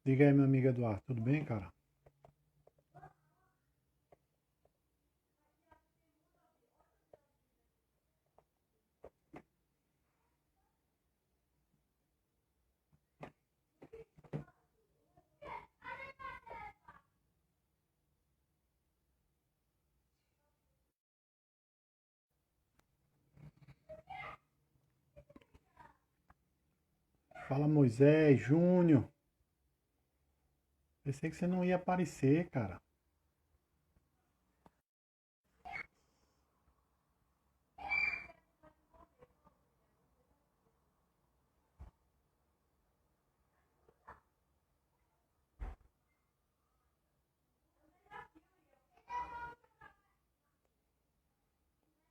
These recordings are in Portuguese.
Diga aí, meu amigo Eduardo, tudo bem, cara? Fala, Moisés, Júnior. Pensei que você não ia aparecer, cara.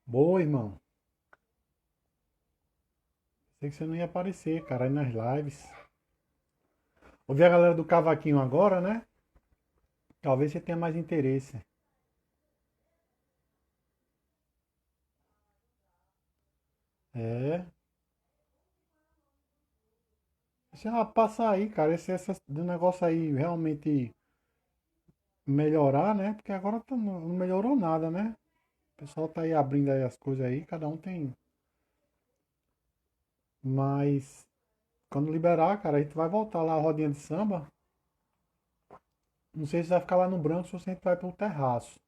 Boa, irmão. Pensei que você não ia aparecer, cara, aí nas lives. Ouvi a galera do cavaquinho agora, né? Talvez você tenha mais interesse. É. Deixa ela passar aí, cara. Esse do negócio aí realmente melhorar, né? Porque agora não melhorou nada, né? O pessoal tá aí abrindo aí as coisas aí, cada um tem. Mas quando liberar, cara, a gente vai voltar lá a rodinha de samba. Não sei se vai ficar lá no branco ou se a gente vai pro terraço.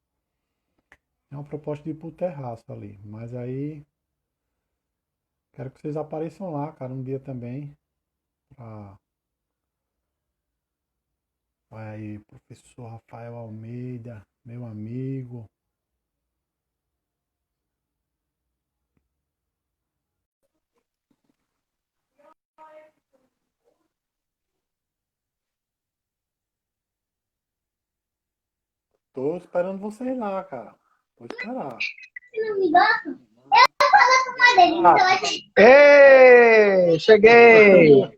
É uma proposta de ir pro terraço ali. Mas aí, quero que vocês apareçam lá, cara, um dia também. Pra... Vai aí, professor Rafael Almeida, meu amigo. Tô esperando vocês lá, cara. Vou esperar. Ah, Ei, cheguei!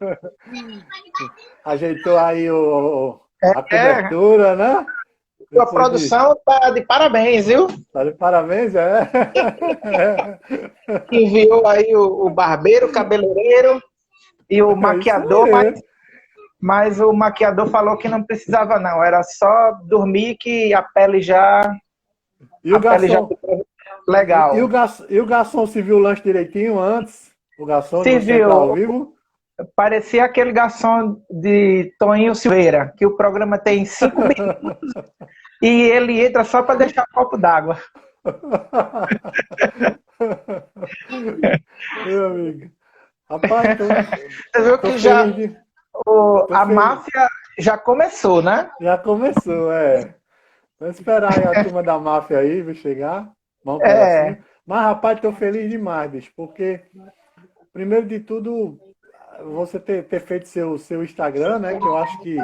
ajeitou aí a É, cobertura, né? sua Depois de. produção tá de parabéns, viu? Tá de parabéns, é? Enviou aí o barbeiro, o cabeleireiro e o É isso maquiador, aí. mas o maquiador falou que não precisava não, era só dormir que E o a pele já garçom, ficou e o legal. garçom, e o garçom se viu o lanche direitinho antes? O garçom de Se você entrar ao viu, vivo? parecia aquele garçom de Toninho Silveira, que o programa tem 5 minutos e ele entra só para deixar um copo d'água. Meu amigo. Rapaz, Você viu tô que já feliz de. Tô a feliz. máfia já começou, né? Já começou, é. Vamos esperar aí a turma da máfia aí, vai chegar. Mais um pedacinho. É, Mas, rapaz, tô feliz demais, bicho, porque, primeiro de tudo, você ter feito seu Instagram, né? Que eu acho que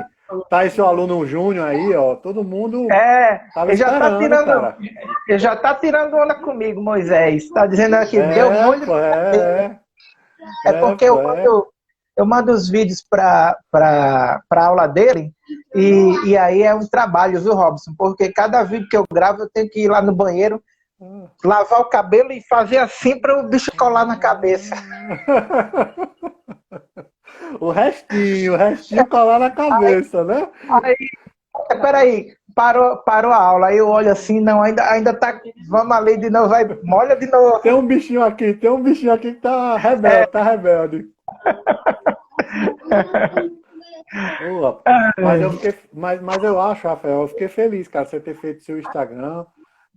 tá aí seu aluno Júnior aí, ó. Todo mundo tava esperando, cara. ele já tá tirando onda comigo, Moisés. Tá dizendo aqui, deu É, molho. pô, É é, porque pô, é. eu mando os vídeos para aula dele e aí é um trabalho, viu, Robson? Porque cada vídeo que eu gravo eu tenho que ir lá no banheiro, lavar o cabelo e fazer assim para o bicho colar na cabeça. O restinho colar na cabeça, né? Aí, peraí, parou a aula. Aí eu olho assim, não, ainda tá. Vamos ali de novo, vai, molha de novo. Tem um bichinho aqui que tá rebelde, tá rebelde. Ô, rapaz. Mas eu acho, Rafael, eu fiquei feliz, cara, você ter feito seu Instagram.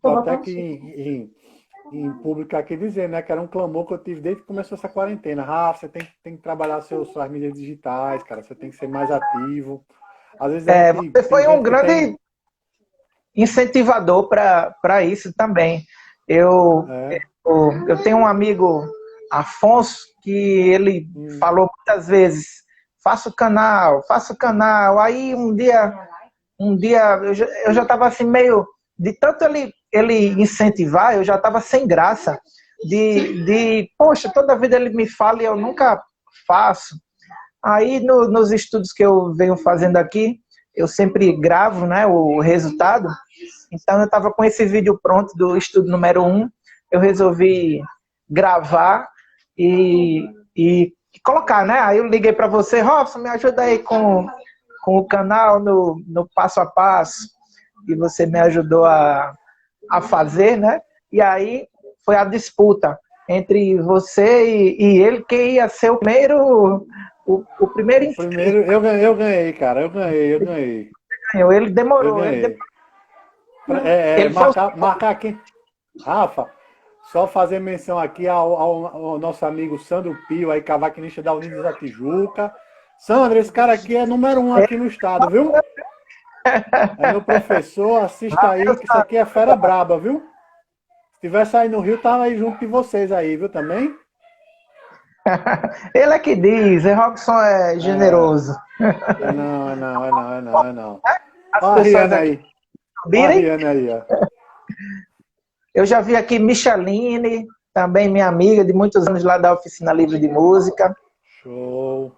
Tô até aqui em público aqui dizendo, né, que era um clamor que eu tive desde que começou essa quarentena. Rafa, você tem que trabalhar suas mídias digitais, cara, você tem que ser mais ativo. Às vezes a gente Você tem foi um gente que grande tem. incentivador para isso também. Eu, É, eu tenho um amigo, Afonso, que ele hum, falou muitas vezes: faça o canal, faça o canal. Aí um dia eu já estava assim meio. De tanto ele incentivar, eu já estava sem graça. Poxa, toda vida ele me fala e eu nunca faço. Aí, nos estudos que eu venho fazendo aqui, eu sempre gravo, né, o resultado. Então, eu estava com esse vídeo pronto do estudo número 1. Eu resolvi gravar e colocar, né? Aí eu liguei para você, Robson, me ajuda aí com com o canal no passo a passo, que você me ajudou a fazer, né? E aí foi a disputa entre você e ele, quem ia ser o primeiro, o primeiro O inscrito. primeiro, eu ganhei, cara. Eu ganhei. Ele Eu demorou, ganhei. ele foi Marcar aqui. Rafa, só fazer menção aqui ao nosso amigo Sandro Pio, aí, cavaquinista da Unidos da Tijuca. Sandro, esse cara aqui é número 1 aqui no estado, viu? É meu professor, assista aí, que isso aqui é fera braba, viu? Se tivesse aí no Rio, tava aí junto de vocês aí, viu, também? Ele é que diz, Robson é generoso. É não. As Ó a pessoas Rihanna aqui aí. Ó a virem. Rihanna aí, ó. Eu já vi aqui Micheline, também minha amiga de muitos anos lá da Oficina Livre de Música. Show.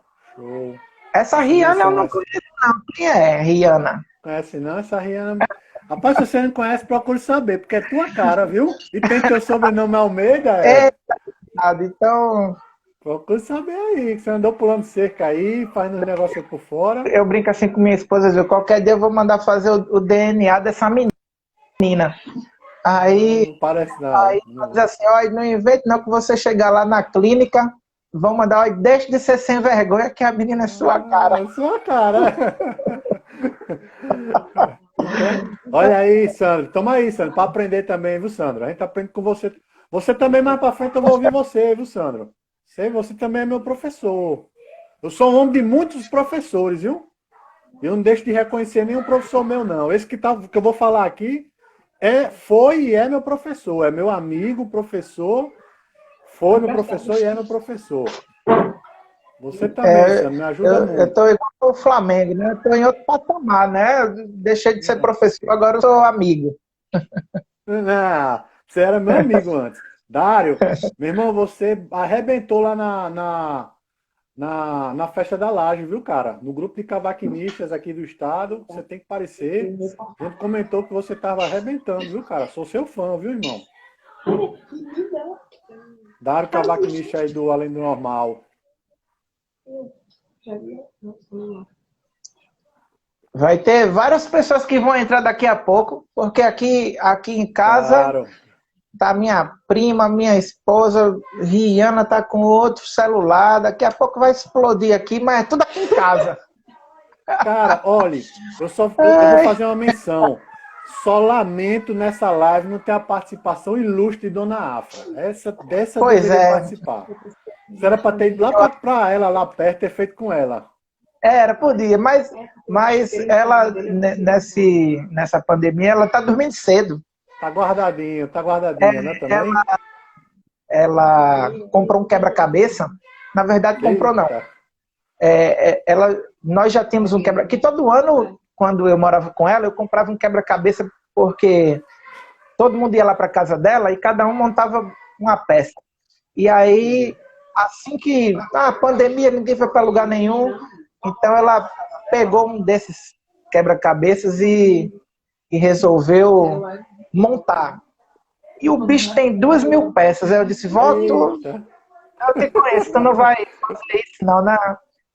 Essa Essa Rihanna eu menção, não conheço não. Quem é Rihanna? conhece não? Essa Rihanna. Rapaz, se você não conhece, procure saber, porque é tua cara, viu? E tem teu sobrenome Almeida, É, então procure saber aí, que você andou pulando cerca aí, fazendo os negócios por fora. eu brinco assim com minha esposa, viu? Qualquer dia eu vou mandar fazer o DNA dessa menina. Aí Não parece ela não. diz assim, ó, não invente não que você chegar lá na clínica, vão mandar, ó, deixe de ser sem vergonha que a menina é sua cara. É sua cara. Olha aí, Sandro. Toma aí, Sandro, para aprender também, viu, Sandro? A gente aprende com você. Você também mais para frente eu vou ouvir você, viu, Sandro? Você também é meu professor. Eu sou um homem de muitos professores, viu? Eu não deixo de reconhecer nenhum professor meu, não. Esse que eu vou falar aqui foi e é meu professor. É meu amigo, professor. Foi meu professor e é meu professor. Você também, Sandro, me ajuda Eu muito. tô igual o Flamengo, né? Eu tô em outro patamar, né? Eu deixei de ser professor, agora eu sou amigo. Ah, você era meu amigo antes. Dário, meu irmão, você arrebentou lá na festa da Laje, viu, cara? No grupo de cavaquinistas aqui do estado, você tem que aparecer. A gente comentou que você tava arrebentando, viu, cara? Sou seu fã, viu, irmão? Dário cavaquinista aí do Além do Normal. Vai ter várias pessoas que vão entrar daqui a pouco, porque aqui em casa Claro. tá minha prima, minha esposa, Rihanna tá com outro celular, daqui a pouco vai explodir aqui, mas é tudo aqui em casa. Cara, olhe, eu vou fazer uma menção. Só lamento nessa live não ter a participação ilustre de Dona Afra. Dessa Pois deveria é, participar. Você era para ter ido lá pra ela, lá perto, ter feito com ela. era, podia, mas ela, nessa pandemia, ela tá dormindo cedo. Tá guardadinha, né, também? Ela comprou um quebra-cabeça, na verdade comprou não. Eita. Nós já tínhamos um quebra, que todo ano, quando eu morava com ela, eu comprava um quebra-cabeça porque todo mundo ia lá para casa dela e cada um montava uma peça. E aí, assim que a pandemia, ninguém foi para lugar nenhum, então ela pegou um desses quebra-cabeças e resolveu montar. E o bicho tem 2.000 peças. Aí eu disse, vó, eu te conheço, tu não vai fazer isso não, né?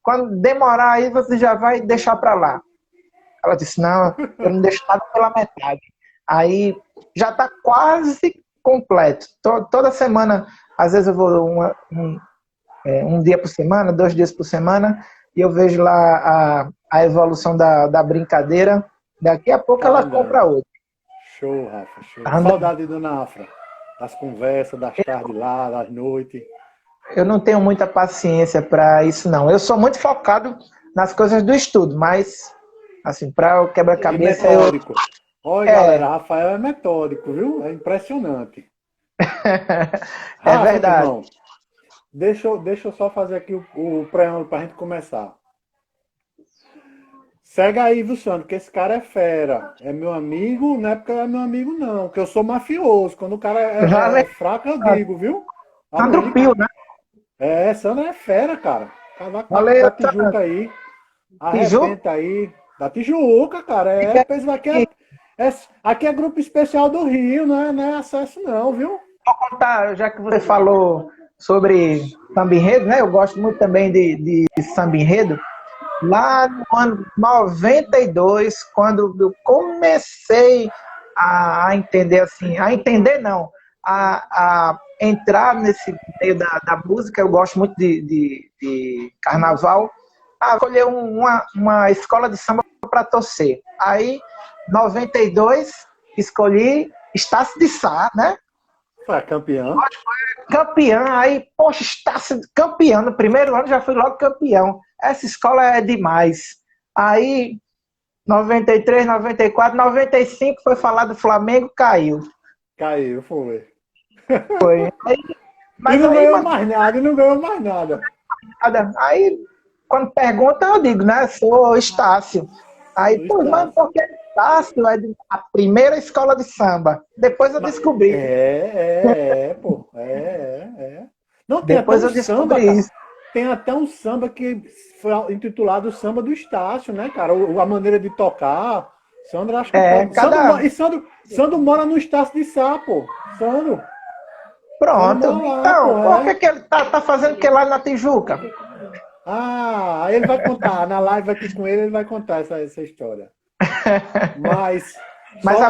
Quando demorar aí, você já vai deixar para lá. Ela disse, não, eu não deixo nada pela metade. Aí já está quase completo. Toda semana, às vezes eu vou um dia por semana, 2 dias por semana, e eu vejo lá a evolução da brincadeira. Daqui a pouco ela compra outra. Show, Rafa, show. Saudade de Dona Afra. Das conversas, das tardes lá, das noites. Eu não tenho muita paciência para isso, não. Eu sou muito focado nas coisas do estudo, mas, assim, para o quebra-cabeça... Metódico. Olha, galera, Rafael é metódico, viu? É impressionante. É verdade. Irmão, deixa eu só fazer aqui o preâmbulo para a gente começar. Segue aí, viu, Sandro? Que esse cara é fera. É meu amigo, não é porque é meu amigo, não. Que eu sou mafioso. Quando o cara é fraco, eu digo, viu? Sandro Pio, né? Sandro é fera, cara. Cavaco Valeu, da Tijuca aí. Tijuca? Arrebenta aí. Da Tijuca, cara. Aqui é grupo especial do Rio, não é acesso não, viu? Vou contar, já que você falou sobre samba enredo, né? Eu gosto muito também de samba enredo. lá no ano 92, quando eu comecei a entender assim, a entender não, a entrar nesse meio da música, eu gosto muito de carnaval, escolher uma escola de samba para torcer. Aí, 92, escolhi Estácio de Sá, né? Foi campeão. Campeão, aí, poxa, Estácio campeão, no primeiro ano já fui logo campeão. Essa escola é demais. Aí, 93, 94, 95 foi falar do Flamengo, caiu. Caiu, foi. Foi. Aí, E mas não aí, ganhou mais nada, e não ganhou mais nada. aí, quando pergunta, eu digo, né? Sou Estácio. Aí, O pô, mas Estácio. por que Estácio? É a primeira escola de samba. Depois eu descobri. Pô. Não, tem até Depois um eu samba, descobri cara. isso. Tem até um samba que foi intitulado Samba do Estácio, né, cara? A maneira de tocar. Sandro, acho que É, pode. cada. Sandro mora no Estácio de Sá, pô. Sandro. Sandro Pronto. mora lá, Então, pô, por que, é. que ele tá fazendo o que lá na Tijuca? Ah, aí ele vai contar. Na live aqui com ele, ele vai contar essa história. Mas, Mas só, só,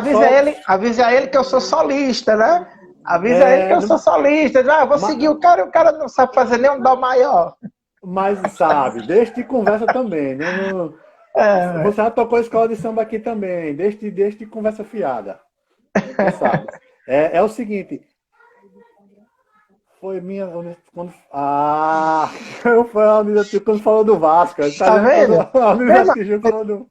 avisa ele que eu sou solista, né? Avisa ele que é, eu sou solista. Vou ma- seguir o cara não sabe fazer nem um dó maior. mas sabe, deixa de conversa também. É, Você já tocou escola de samba aqui também. Deixa de conversa fiada. Você sabe. É o seguinte, foi minha. Foi a Unida quando falou do Vasco. Ele tá tá dizendo quando vendo? a Unida Mesma Tijuca falou do.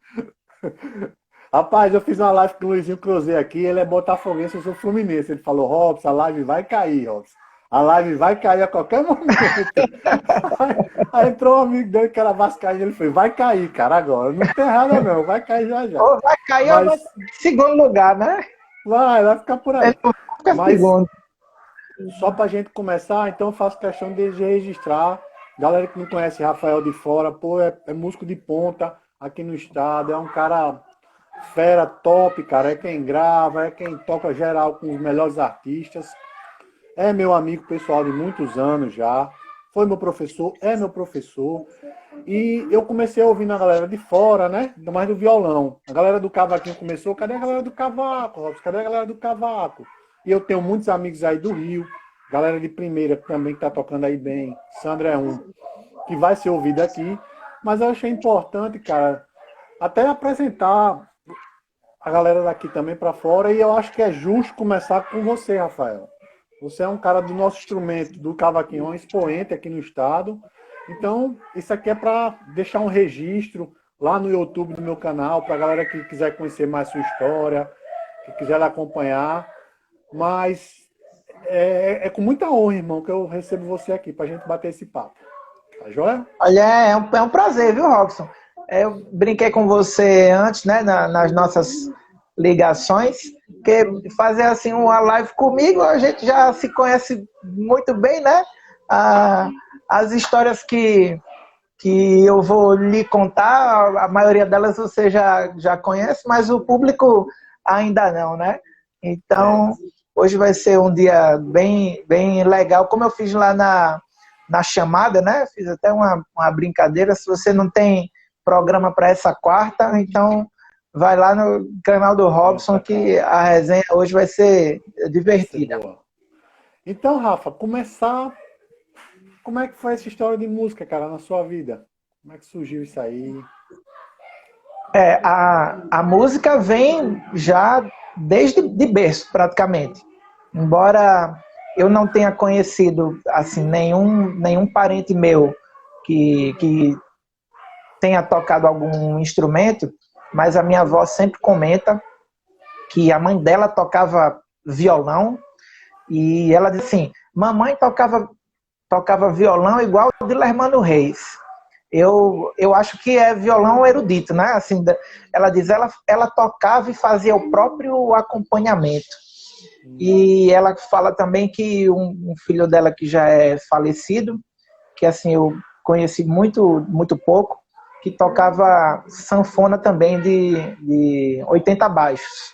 Rapaz, eu fiz uma live com o Luizinho Cruzeiro aqui, ele é botafoguense, eu sou fluminense. Ele falou, Robson, a live vai cair, Robson. A live vai cair a qualquer momento. Aí entrou um amigo dele que era vascaíno, ele foi, vai cair, cara, agora. Não tem errado não, vai cair já já. ou vai cair ou vai Mas ficar em segundo lugar, né? vai ficar por Ele aí. não fica Mas segundo. só pra gente começar, então eu faço questão de registrar. Galera que não conhece Rafael de Fora, pô, é músico de ponta aqui no estado, é um cara fera, top, cara. É quem grava, é quem toca geral com os melhores artistas. É meu amigo pessoal de muitos anos já. Foi meu professor, é meu professor. E eu comecei a ouvir na galera de fora, né? Ainda mais do violão. A galera do cavaquinho começou. Cadê a galera do cavaco, Robson? Cadê a galera do cavaco? E eu tenho muitos amigos aí do Rio. Galera de primeira também que tá tocando aí bem. Sandra é um. Que vai ser ouvido aqui. Mas eu achei importante, cara, até apresentar a galera daqui também para fora, e eu acho que é justo começar com você, Rafael. Você é um cara do nosso instrumento, do cavaquinho, um expoente aqui no estado. Então, isso aqui é para deixar um registro lá no YouTube do meu canal, para a galera que quiser conhecer mais sua história, que quiser acompanhar. Mas é com muita honra, irmão, que eu recebo você aqui para a gente bater esse papo. Tá joia? Olha, é um prazer, viu, Robson? Eu brinquei com você antes, né, nas nossas ligações, que fazer assim uma live comigo, a gente já se conhece muito bem, né? Ah, as histórias que eu vou lhe contar, a maioria delas você já conhece, mas o público ainda não, né? É. Então, hoje vai ser um dia bem legal, como eu fiz lá na chamada, né? Fiz até uma brincadeira. Se você não tem programa para essa quarta, então vai lá no canal do Robson Nossa, que cara, a resenha hoje vai ser vai ser divertida. boa. Então, Rafa, começar. Como é que foi essa história de música, cara, na sua vida? Como é que surgiu isso aí? A música vem já desde de berço, praticamente. Embora eu não tenha conhecido assim nenhum parente meu que tenha tocado algum instrumento, mas a minha avó sempre comenta que a mãe dela tocava violão e ela disse assim, mamãe tocava violão igual o de Lermano Reis. Eu acho que é violão erudito, né? Assim, ela diz, ela tocava e fazia o próprio acompanhamento. E ela fala também que um filho dela que já é falecido, que assim eu conheci muito pouco, que tocava sanfona também de 80 baixos.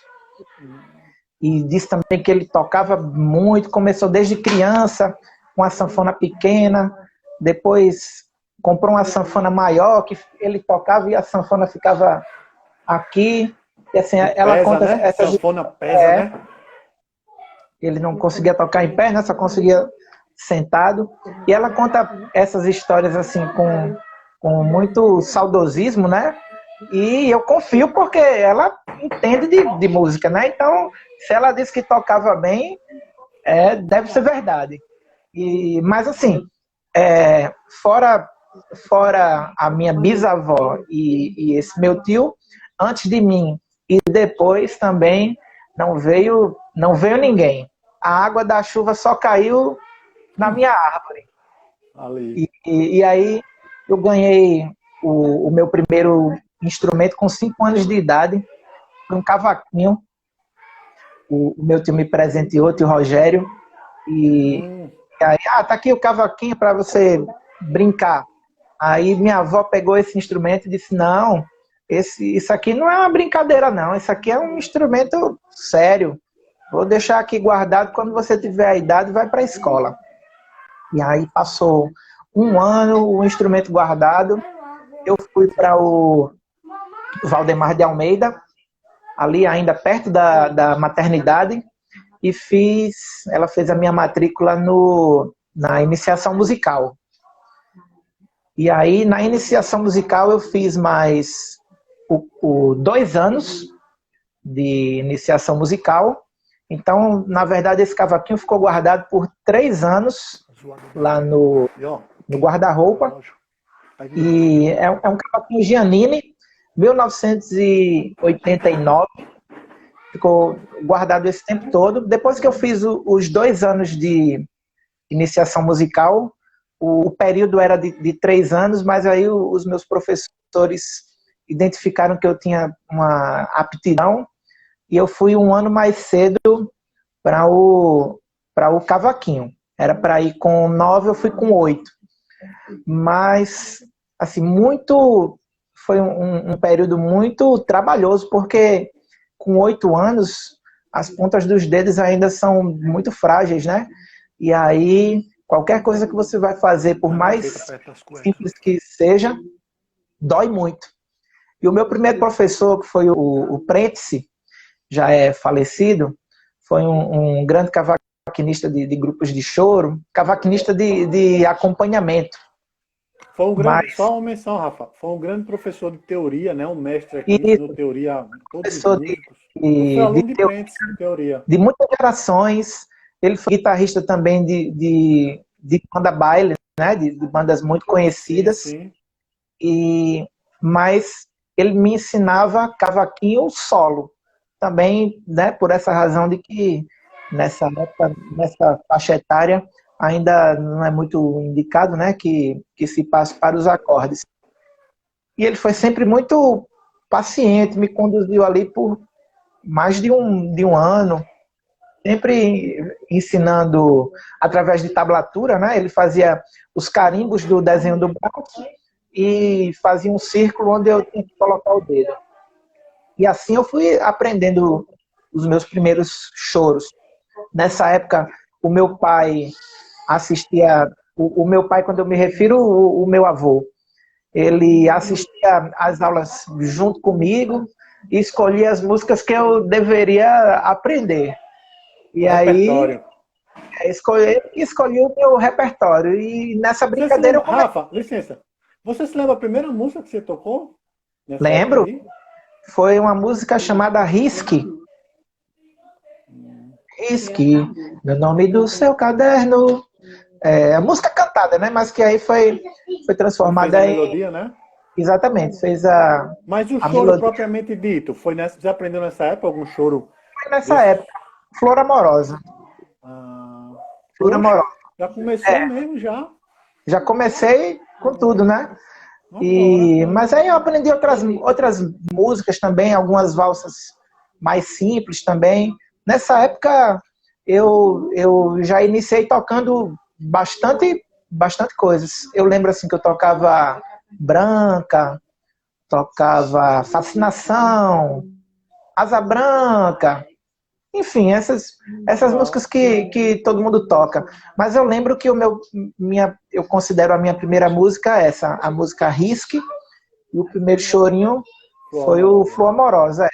E disse também que ele tocava muito, começou desde criança, com a sanfona pequena, depois comprou uma sanfona maior, que ele tocava e a sanfona ficava aqui. E assim, ela Pesa, conta né? essas... Sanfona pesa, né? Ele não conseguia tocar em pé, né? Só conseguia sentado. E ela conta essas histórias assim com muito saudosismo, né? E eu confio porque ela entende de música, né? Então, se ela disse que tocava bem, deve ser verdade. Mas assim, fora, fora a minha bisavó e esse meu tio, antes de mim e depois também não veio ninguém. A água da chuva só caiu na minha árvore. Ali. E aí eu ganhei o meu primeiro instrumento com 5 anos de idade, foi um cavaquinho. O meu tio me presenteou, o tio Rogério, e aí, tá aqui o cavaquinho para você brincar. Aí minha avó pegou esse instrumento e disse, não, isso aqui não é uma brincadeira não, isso aqui é um instrumento sério. Vou deixar aqui guardado, quando você tiver a idade, vai para a escola. E aí passou 1 ano, o instrumento guardado, eu fui para o Valdemar de Almeida, ali ainda perto da maternidade, e ela fez a minha matrícula na iniciação musical. E aí, na iniciação musical, eu fiz mais 2 anos de iniciação musical. Então, na verdade, esse cavaquinho ficou guardado por 3 anos lá no guarda-roupa. E é um cavaquinho Giannini, 1989. Ficou guardado esse tempo todo. Depois que eu fiz os 2 anos de iniciação musical, o período era de 3 anos, mas aí os meus professores identificaram que eu tinha uma aptidão e eu fui 1 ano mais cedo para o cavaquinho. Era para ir com 9, eu fui com 8. Mas, assim, foi um período muito trabalhoso, porque com 8 anos, as pontas dos dedos ainda são muito frágeis, né? E aí, qualquer coisa que você vai fazer, por mais simples que seja, dói muito. E o meu primeiro professor, que foi o Prentice, já é falecido, foi um grande cavaquinista de grupos de choro, cavaquinista de acompanhamento. Foi um grande, só uma menção, Rafa, foi um grande professor de teoria, né? Um mestre aqui, ensinou teoria a todos os músicos. Eu fui aluno de Prentice, de teoria. De muitas gerações, ele foi guitarrista também de banda baile, né? De bandas muito conhecidas. Sim. Mas ele me ensinava cavaquinho solo. Também, né? Por essa razão de que nessa época, nessa faixa etária, ainda não é muito indicado, né, que se passe para os acordes. E ele foi sempre muito paciente, me conduziu ali por mais de um ano, sempre ensinando através de tablatura, né? Ele fazia os carimbos do desenho do braço e fazia um círculo onde eu tinha que colocar o dedo. E assim eu fui aprendendo os meus primeiros choros. Nessa época, o meu pai assistia, o meu pai, quando eu me refiro, o meu avô, ele assistia às aulas junto comigo e escolhia as músicas que eu deveria aprender. E aí, escolhi o meu repertório. E nessa brincadeira eu comecei... Rafa, licença. Você se lembra a primeira música que você tocou? Lembro. Foi uma música chamada Risque. Risque, no nome do seu caderno. A música cantada, né? Mas que aí foi transformada fez a melodia, né? Exatamente, fez Mas o choro melodia propriamente dito, você aprendeu nessa época algum choro? Foi nessa época. Flor Amorosa. Flor Amorosa. Já começou mesmo, já? Já comecei com tudo, né? Mas aí eu aprendi outras músicas também, algumas valsas mais simples também. Nessa época eu já iniciei tocando bastante coisas. Eu lembro assim que eu tocava Branca, tocava Fascinação, Asa Branca, Enfim, essas músicas que todo mundo toca. Mas eu lembro que eu considero a minha primeira música essa, a música Risque, e o primeiro chorinho foi o Flor Amorosa.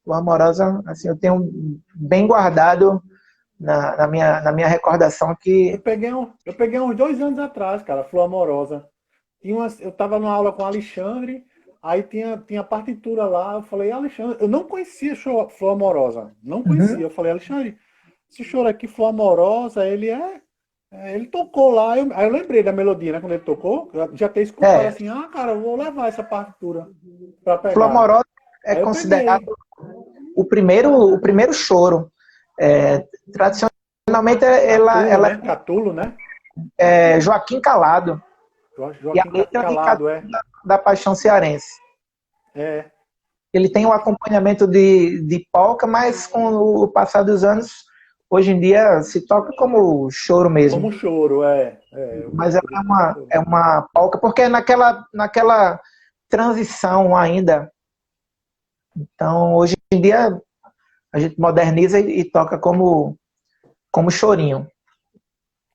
Flor Amorosa, assim, eu tenho bem guardado na minha recordação que... Eu peguei uns 2 anos atrás, cara, Flor Amorosa. Eu tava numa aula com o Alexandre, aí tinha partitura lá, eu falei, Alexandre, eu não conhecia Flor Amorosa, não conhecia. Uhum. Eu falei, Alexandre, esse choro aqui, Flor Amorosa, ele tocou lá, aí eu lembrei da melodia, né, quando ele tocou, eu já ter escutado É, assim, cara, eu vou levar essa partitura pra Flor pegar. Amorosa é Aí eu considerado peguei. o primeiro choro. Tradicionalmente, Catulo, ela né? Catulo, né? é Joaquim Calado, e a Joaquim letra de Calado, Catulo é. da Paixão Cearense. É. Ele tem um acompanhamento de polca, mas com o passar dos anos, hoje em dia se toca como choro mesmo. Como choro, é. É, eu Mas ela prefiro como choro. é uma polca, porque é naquela transição ainda. Então, hoje em dia, a gente moderniza e toca como chorinho.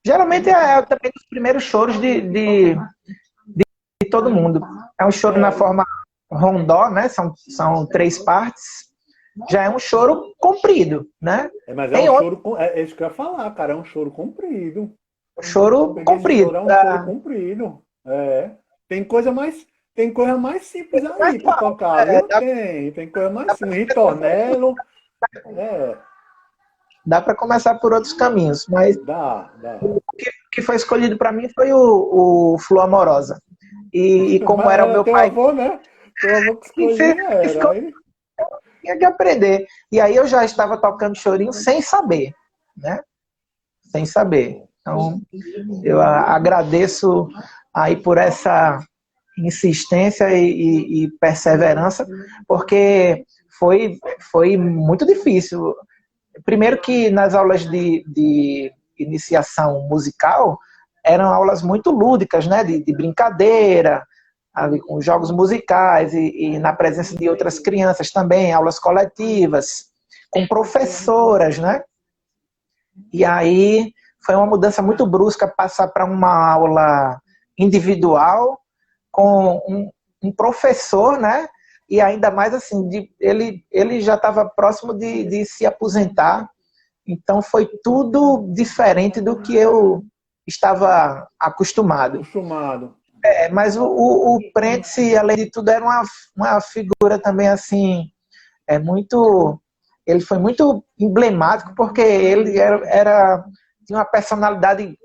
Geralmente é também os primeiros choros de todo mundo. É um choro na É, forma rondó, né? São 3 partes. Já é um choro comprido, né? mas é um Tem outro choro, é isso que eu ia falar, cara, é um choro comprido. Eu choro peguei esse comprido. choro, é um choro comprido. É. Tem coisa mais, tem coisa mais simples Mas aí para tocar, viu? Tem coisa mais simples. Ritornelo, é, dá para começar por outros caminhos, mas dá. o que foi escolhido para mim foi o Flor Amorosa. E como Mas era o era meu teu pai, avô, né? Teu avô que escolhia, era. Aí, tinha que aprender. E aí eu já estava tocando chorinho sem saber, né? Sem saber. Então, eu agradeço aí por essa insistência e perseverança, porque foi muito difícil. Primeiro que nas aulas de iniciação musical eram aulas muito lúdicas, né? De brincadeira, ali, com jogos musicais e na presença de outras crianças também, aulas coletivas, com professoras, né? E aí foi uma mudança muito brusca passar para uma aula individual com um professor, né? E ainda mais assim, ele já estava próximo de se aposentar, então foi tudo diferente do que eu estava acostumado. acostumado. Mas o Prentice, além de tudo, era uma figura também assim, muito. Ele foi muito emblemático porque ele tinha uma personalidade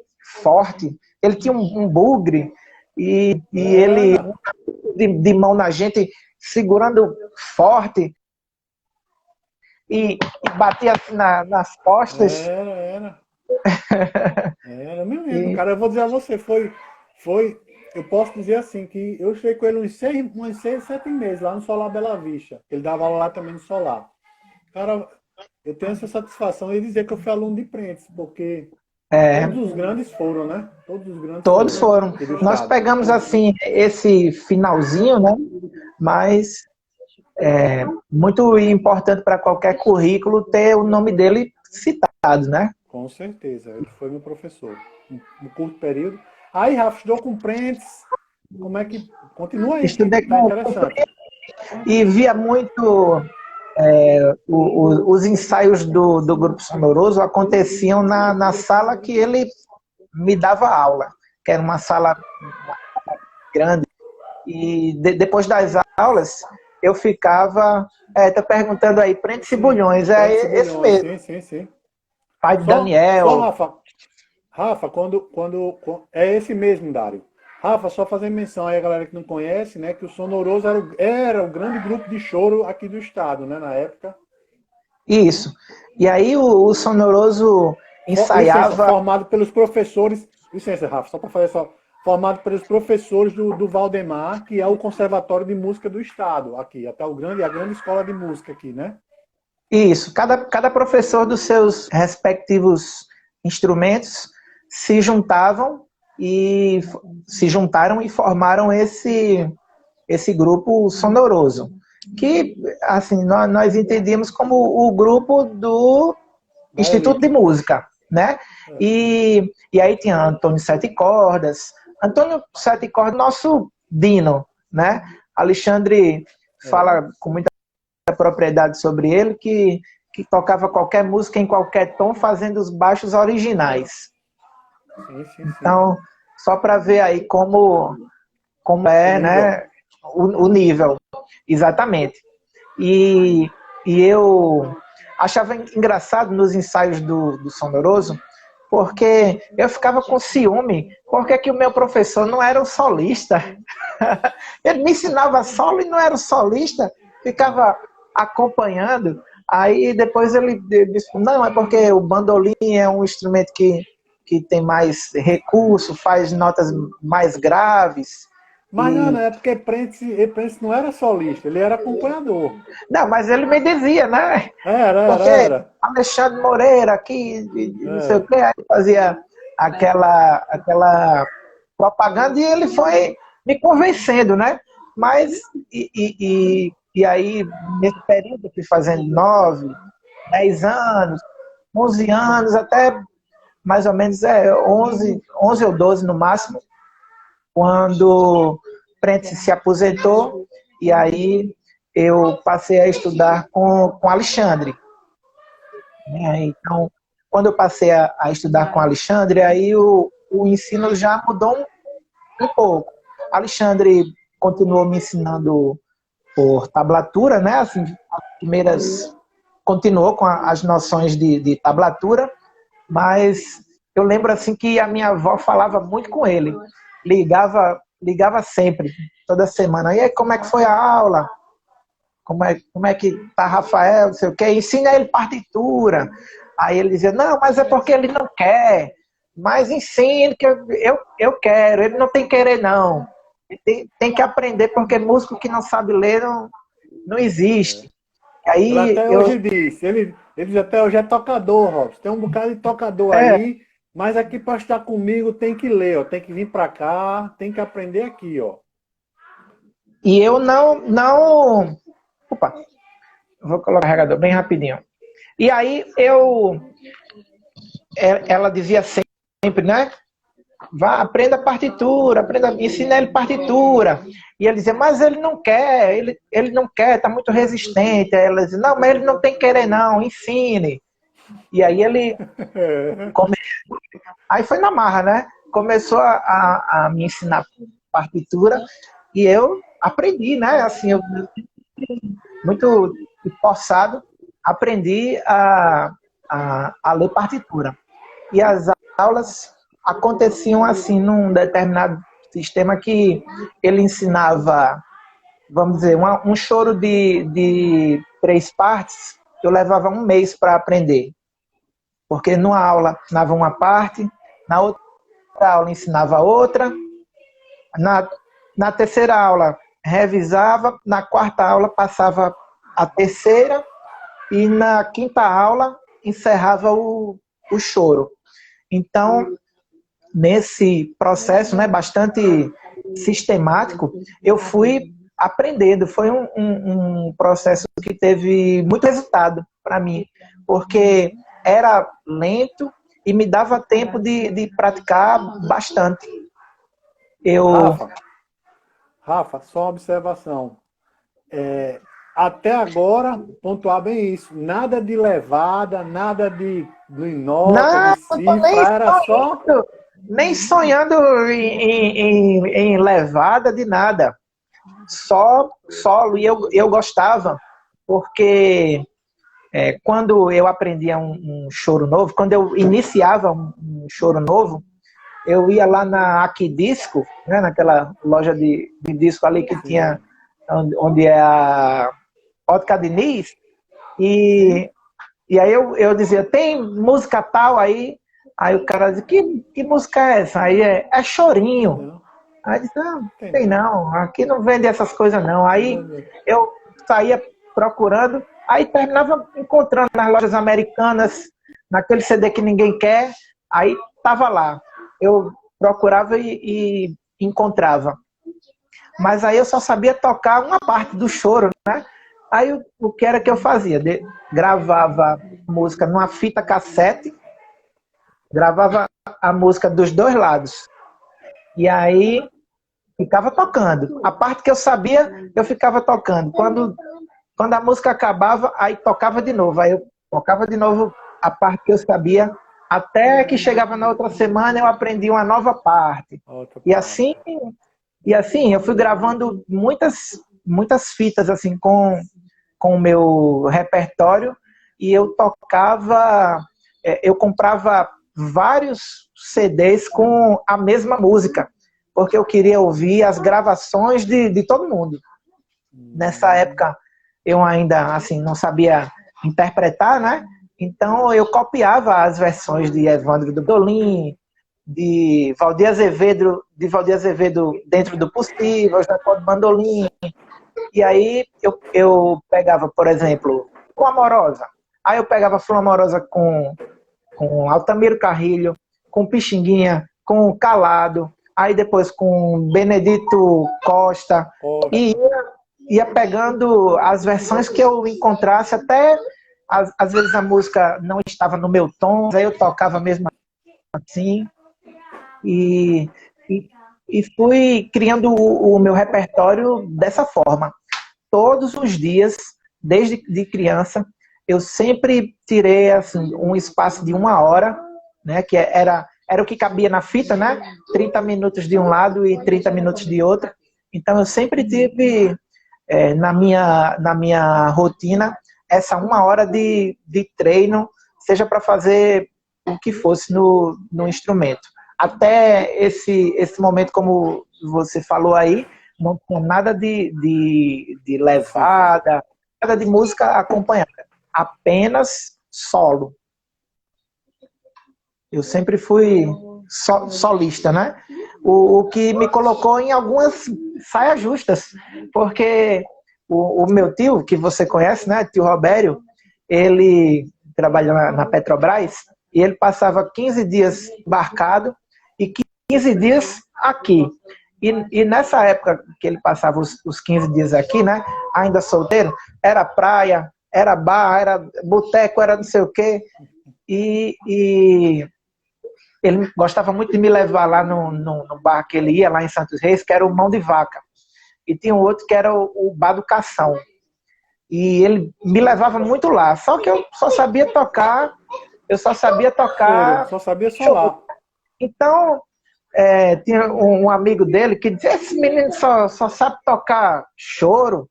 forte. Ele tinha um bugre e ele Era, de mão na gente, segurando forte e batia assim nas costas. era. Eu me lembro, E, cara. Eu vou dizer a você, foi, eu posso dizer assim, que eu cheguei com ele uns 6, 7 meses lá no Solar Bela Vista. Ele dava aula lá também no Solar. Cara, eu tenho essa satisfação de dizer que eu fui aluno de Prentes, porque é, todos os grandes foram, né? Todos os grandes todos foram foram. aqui do Nós estado. pegamos assim esse finalzinho, né? Mas muito importante para qualquer currículo ter o nome dele citado, né? Com certeza, ele foi meu professor. Um curto período. Aí, Rafa, estudou com Prentes. Como é que. Continua aí, que Estudei tá com interessante. e via muito os ensaios do Grupo Sonoroso aconteciam na sala que ele me dava aula, que era uma sala grande. E depois das aulas, eu ficava. Tá perguntando aí, Prentes e Sim, Bulhões, Prentes e esse Bulhões, mesmo. sim. Pai de Só, Daniel. Rafa, é esse mesmo, Dário. Rafa, só fazer menção aí a galera que não conhece, né, que o Sonoroso era o grande grupo de choro aqui do estado, né, na época. Isso. E aí o Sonoroso Licença, ensaiava. formado pelos professores, licença, Rafa, só para fazer só, formado pelos professores do Valdemar, que é o Conservatório de Música do Estado, aqui, até a grande escola de música aqui, né? Isso. Cada professor dos seus respectivos instrumentos se juntavam e se juntaram e formaram esse grupo sonoroso, que assim nós entendíamos como o grupo Instituto de Música, né? E aí tinha Antônio Sete Cordas. Antônio Sete Cordas, nosso Dino, né? Alexandre fala com muita propriedade sobre ele, que tocava qualquer música em qualquer tom, fazendo os baixos originais. Sim. Então, só para ver aí como é, né, o nível. Exatamente. E eu achava engraçado nos ensaios do Sonoroso, porque eu ficava com ciúme, porque que o meu professor não era um solista. Ele me ensinava solo e não era um solista, ficava acompanhando. Aí depois ele disse, não, é porque o bandolim é um instrumento que tem mais recurso, faz notas mais graves. Mas não é porque Prince não era solista, ele era acompanhador. Não, mas ele me dizia, né? Porque Era. Alexandre Moreira aqui, não sei o que, aí fazia aquela propaganda e ele foi me convencendo, né? Mas, e aí, nesse período, eu fui fazendo 9, 10 anos, 11 anos, até mais ou menos 11 ou 12 no máximo, quando Prentice se aposentou, e aí eu passei a estudar com Alexandre. Então, quando eu passei a estudar com Alexandre, aí o ensino já mudou um pouco. Alexandre continuou me ensinando por tablatura, né? Assim, as primeiras continuou com as noções de tablatura, mas eu lembro assim que a minha avó falava muito com ele, ligava sempre, toda semana. E aí, como é que foi a aula? Como é que tá Rafael, não sei o quê, ensina ele partitura. Aí ele dizia, não, mas é porque ele não quer, mas ensine que eu quero, ele não tem que querer não. Tem que aprender, porque músico que não sabe ler não existe. Aí Ele até hoje disse, ele diz até hoje é tocador, Robson. Tem um bocado de tocador aí, mas aqui para estar comigo tem que ler, ó, tem que vir para cá, tem que aprender aqui, ó. E eu não... Opa, vou colocar o carregador bem rapidinho. E aí ela dizia sempre, né? Vá, aprenda partitura, ensina ele partitura. E ele dizia, mas ele não quer, ele não quer, está muito resistente. Aí ela dizia, não, mas ele não tem que querer não, ensine. E aí ele aí foi na marra, né? Começou a me ensinar partitura e eu aprendi, né? Assim, eu muito forçado, aprendi a ler partitura. E as aulas aconteciam assim, num determinado sistema que ele ensinava, vamos dizer, um choro de 3 partes, eu levava 1 mês para aprender. Porque numa aula ensinava uma parte, na outra aula ensinava outra, na terceira aula revisava, na quarta aula passava a terceira e na quinta aula encerrava o choro. Então, nesse processo, né, bastante sistemático, eu fui aprendendo. Foi um processo que teve muito resultado para mim, porque era lento e me dava tempo de praticar bastante. Rafa, só uma observação. Até agora, pontuar bem isso. Nada de levada, nada de nota, de cifra, era só... Nem sonhando em levada de nada. Só solo. E eu gostava, porque quando eu aprendia um choro novo, quando eu iniciava um choro novo, eu ia lá na Aquidisco, né, naquela loja de disco ali que tinha, onde é a Ótica Diniz, e aí eu dizia, tem música tal aí? Aí o cara dizia, que música é essa? Aí é chorinho. Aí eu disse, não, tem não, aqui não vende essas coisas não. Aí eu saía procurando, aí terminava encontrando nas lojas americanas, naquele CD que ninguém quer, aí tava lá. Eu procurava e encontrava. Mas aí eu só sabia tocar uma parte do choro, né? Aí o que era que eu fazia? Gravava música numa fita cassete, gravava a música dos dois lados. E aí ficava tocando. A parte que eu sabia, eu ficava tocando. Quando a música acabava, aí tocava de novo. Aí eu tocava de novo a parte que eu sabia, até que chegava na outra semana eu aprendi uma nova parte. E assim, eu fui gravando muitas fitas assim com o meu repertório, e eu tocava, eu comprava vários CDs com a mesma música, porque eu queria ouvir as gravações de todo mundo. Nessa época eu ainda assim não sabia interpretar, né? Então eu copiava as versões de Evandro do Dolim, de Valdir Azevedo Dentro do Possível, Jacó de Bandolim. E aí eu pegava, por exemplo, o Amorosa. Aí eu pegava Flor Amorosa com Altamiro Carrilho, com Pixinguinha, com Calado, aí depois com Benedito Costa, e ia pegando as versões que eu encontrasse, até às vezes a música não estava no meu tom, aí eu tocava mesmo assim, e fui criando o meu repertório dessa forma. Todos os dias, desde de criança, eu sempre tirei assim, um espaço de 1 hora, né, que era o que cabia na fita, né? 30 minutos de um lado e 30 minutos de outro. Então eu sempre tive na minha rotina essa 1 hora de treino, seja para fazer o que fosse no instrumento. Até esse momento, como você falou aí, não tinha nada de levada, nada de música acompanhada, apenas solo. Eu sempre fui solista, né? O que me colocou em algumas saias justas, porque o meu tio, que você conhece, né, tio Robério, ele trabalha na Petrobras, e ele passava 15 dias embarcado e 15 dias aqui. E nessa época que ele passava os 15 dias aqui, né, ainda solteiro, era praia, era bar, era boteco, era não sei o quê. E ele gostava muito de me levar lá no bar que ele ia, lá em Santos Reis, que era o Mão de Vaca. E tinha um outro que era o Bar do Cação. E ele me levava muito lá. Só que eu só sabia tocar. Só sabia solar. Então, tinha um amigo dele que dizia: esse menino só sabe tocar choro,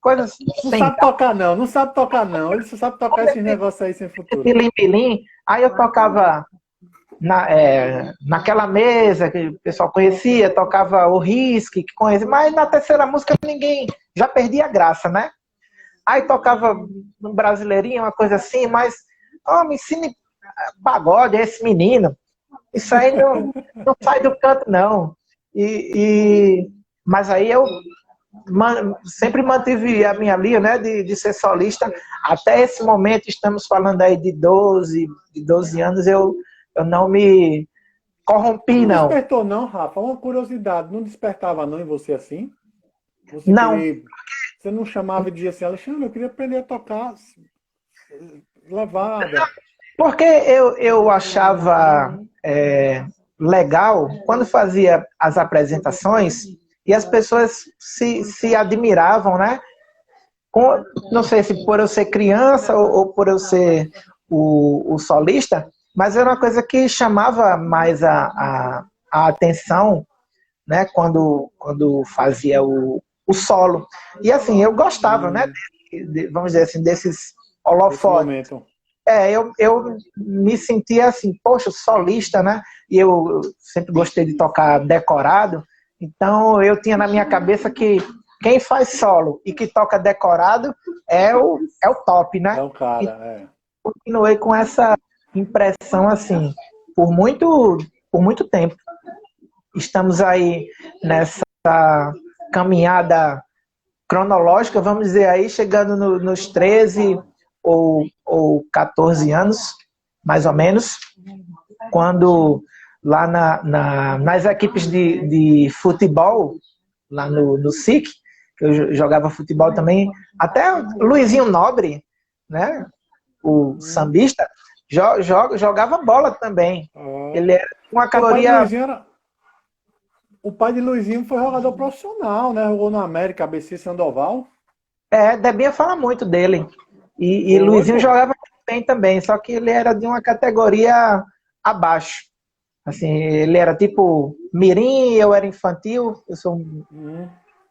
coisas não sabe tocar não. Ele só sabe tocar esses negócios aí sem futuro. Pilim. Aí eu tocava naquela mesa que o pessoal conhecia, tocava o Risque, que conhecia, mas na terceira música ninguém, já perdia a graça, né? Aí tocava um brasileirinho, uma coisa assim, mas me ensine pagode, esse menino. Isso aí não sai do canto, não. Mas aí eu sempre mantive a minha linha, né, de ser solista. Até esse momento, estamos falando aí de 12 anos, eu não me corrompi, não. Não despertou não, Rafa? Uma curiosidade, não despertava não em você assim? Você não chamava e dizia assim: Alexandre, eu queria aprender a tocar levada. Porque eu achava legal quando fazia as apresentações e as pessoas se admiravam, né? Não sei se por eu ser criança ou por eu ser o solista, mas era uma coisa que chamava mais a atenção, né? Quando fazia o solo. E assim, eu gostava, né? Vamos dizer assim, desses holofotes. Eu me sentia assim, poxa, solista, né? E eu sempre gostei de tocar decorado, então eu tinha na minha cabeça que quem faz solo e que toca decorado é o top, né? É o cara, Continuei com essa impressão assim, por muito tempo. Estamos aí nessa caminhada cronológica, vamos dizer aí, chegando nos 13 ou 14 anos, mais ou menos, quando lá nas equipes de futebol, lá no SIC, que eu jogava futebol também. Até o Luizinho Nobre, né? O sambista, jogava bola também. Ele era uma categoria... O pai de Luizinho foi jogador profissional, né? Jogou no América, ABC Sandoval. Debinha fala muito dele. E Luizinho jogava bem também, só que ele era de uma categoria abaixo. Assim, ele era tipo mirim, eu era infantil, eu sou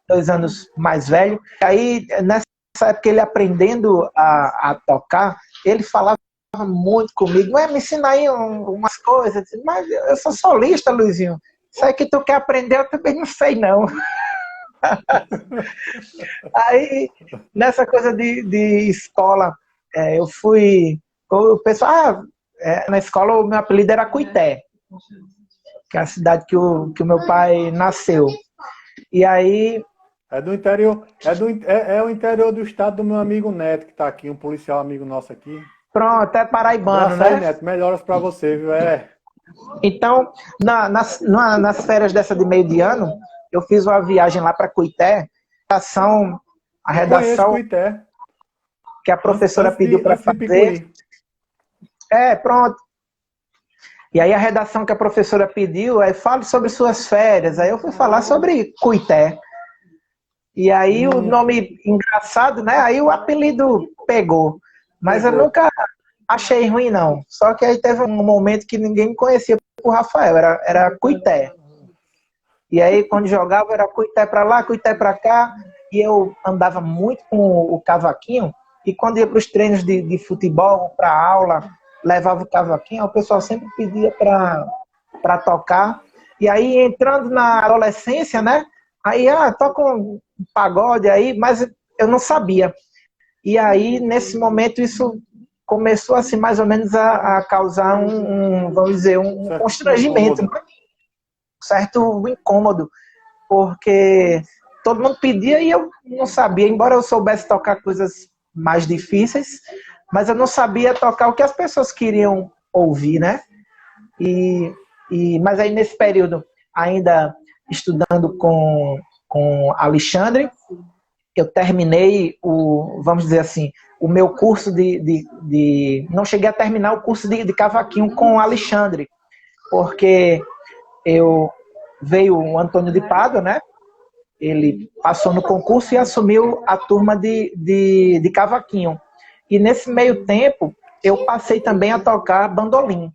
2 anos mais velho. Aí, nessa época, ele aprendendo a tocar, ele falava muito comigo, me ensina aí umas coisas. Mas eu sou solista, Luizinho. Isso aí que tu quer aprender, eu também não sei, não. Aí, nessa coisa de escola, eu fui... O pessoal, na escola, o meu apelido era Cuité, que é a cidade que o meu pai nasceu. E aí... É do interior, é o interior do estado do meu amigo Neto, que está aqui, um policial amigo nosso aqui. Pronto, é paraibano, né? Aí, Neto, melhoras para você, viu? Então, nas férias dessa de meio de ano, eu fiz uma viagem lá para Cuité, a redação Cuité. Que a professora pediu para fazer. Pronto. E aí a redação que a professora pediu fale sobre suas férias. Aí eu fui falar sobre Cuité. E aí o nome engraçado, né? Aí o apelido pegou. Mas eu nunca achei ruim, não. Só que aí teve um momento que ninguém me conhecia por Rafael, era Cuité. E aí quando jogava era Cuité pra lá, Cuité pra cá, e eu andava muito com o cavaquinho, e quando ia para os treinos de futebol, para aula, levava o cavaquinho, o pessoal sempre pedia para tocar. E aí entrando na adolescência, né? Aí, toca um pagode aí, mas eu não sabia. E aí, nesse momento, isso começou, assim, mais ou menos a causar vamos dizer, um constrangimento, um certo incômodo, porque todo mundo pedia e eu não sabia, embora eu soubesse tocar coisas mais difíceis, mas eu não sabia tocar o que as pessoas queriam ouvir, né? Mas aí, nesse período, ainda estudando com Alexandre, eu terminei vamos dizer assim, o meu curso não cheguei a terminar o curso de cavaquinho com o Alexandre, porque veio o Antônio de Pádua, né? Ele passou no concurso e assumiu a turma de cavaquinho. E nesse meio tempo, eu passei também a tocar bandolim.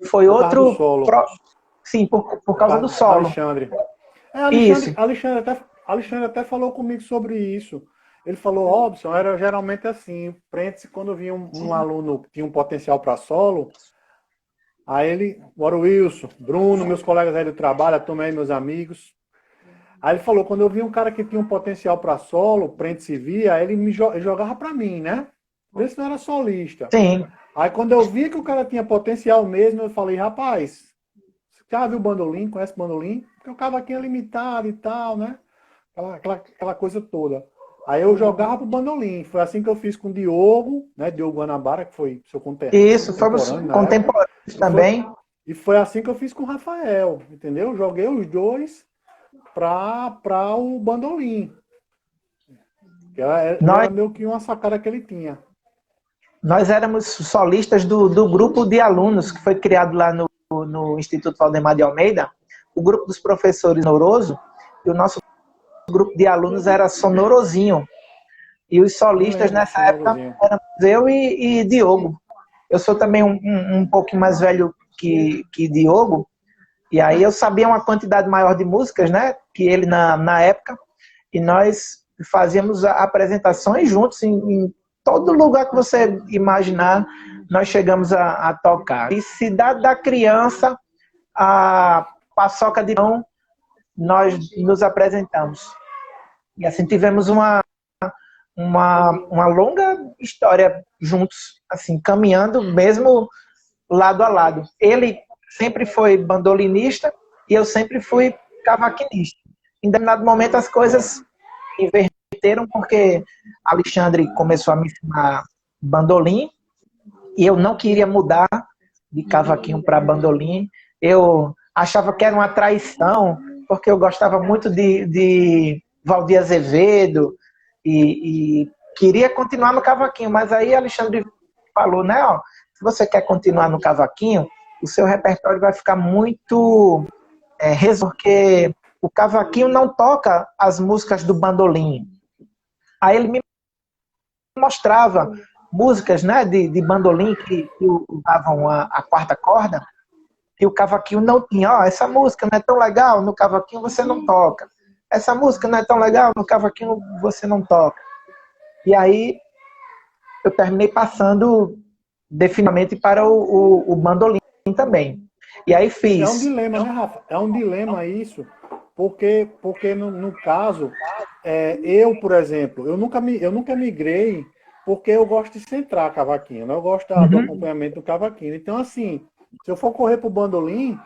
Foi outro... Sim, por causa do solo. Alexandre. Isso. Alexandre até falou comigo sobre isso. Ele falou, Robson, era geralmente assim, frente quando vinha um aluno que tinha um potencial para solo, aí ele, o Wilson, Bruno, meus colegas aí do trabalho, também meus amigos. Aí ele falou, quando eu vi um cara que tinha um potencial para solo, frente se via, aí ele jogava para mim, né? Vê se não era solista. Sim. Aí quando eu vi que o cara tinha potencial mesmo, eu falei, rapaz, você já viu bandolim? Conhece bandolim? Porque o cavaquinho é limitado e tal, né? Aquela coisa toda. Aí eu jogava pro bandolim. Foi assim que eu fiz com o Diogo, né? Diogo Guanabara, que foi seu conterrâneo. Isso, fomos contemporâneos também. E foi assim que eu fiz com o Rafael, entendeu? Joguei os dois para o bandolim. Era meio que uma sacada que ele tinha. Nós éramos solistas do grupo de alunos que foi criado lá no Instituto Valdemar de Almeida, o grupo dos professores Sonoroso, e o nosso grupo de alunos era Sonorozinho. E os solistas nessa época eram eu e Diogo. Eu sou também um pouquinho mais velho que Diogo, e aí eu sabia uma quantidade maior de músicas, né, que ele na época, e nós fazíamos apresentações juntos em todo lugar que você imaginar, nós chegamos a tocar. E Cidade da Criança, a Paçoca de Pão, nós nos apresentamos. E assim tivemos uma longa história juntos, assim, caminhando mesmo lado a lado. Ele sempre foi bandolinista e eu sempre fui cavaquinista. Em determinado momento as coisas inverteram porque Alexandre começou a me ensinar bandolim e eu não queria mudar de cavaquinho para bandolim. Eu achava que era uma traição, porque eu gostava muito de Valdir Azevedo, e queria continuar no cavaquinho, mas aí Alexandre falou, né, ó, se você quer continuar no cavaquinho, o seu repertório vai ficar muito porque o cavaquinho não toca as músicas do bandolim. Aí ele me mostrava músicas, né, de bandolim que usavam a quarta corda, e o cavaquinho não tinha. Ó, essa música não é tão legal, no cavaquinho você não toca. Essa música não é tão legal, no cavaquinho você não toca. E aí eu terminei passando definitivamente para o bandolim também. E aí fiz. É um dilema, né, Rafa? É um dilema isso, porque no caso, eu, por exemplo, eu nunca migrei, porque eu gosto de centrar cavaquinho, né? Eu gosto do acompanhamento do cavaquinho. Então, assim, se eu for correr pro bandolim,